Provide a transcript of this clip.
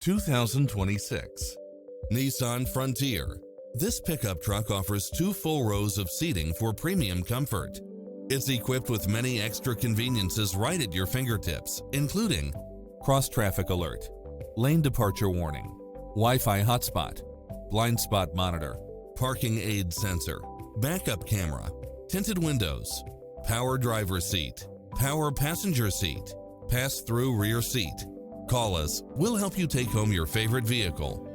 2026 Nissan Frontier. This pickup truck offers 2 full rows of seating for premium comfort. It's equipped with many extra conveniences right at your fingertips, including cross-traffic alert, lane departure warning, Wi-Fi hotspot, blind spot monitor, parking aid sensor, backup camera, tinted windows, power driver seat, power passenger seat, pass-through rear seat. Call us, we'll help you take home your favorite vehicle.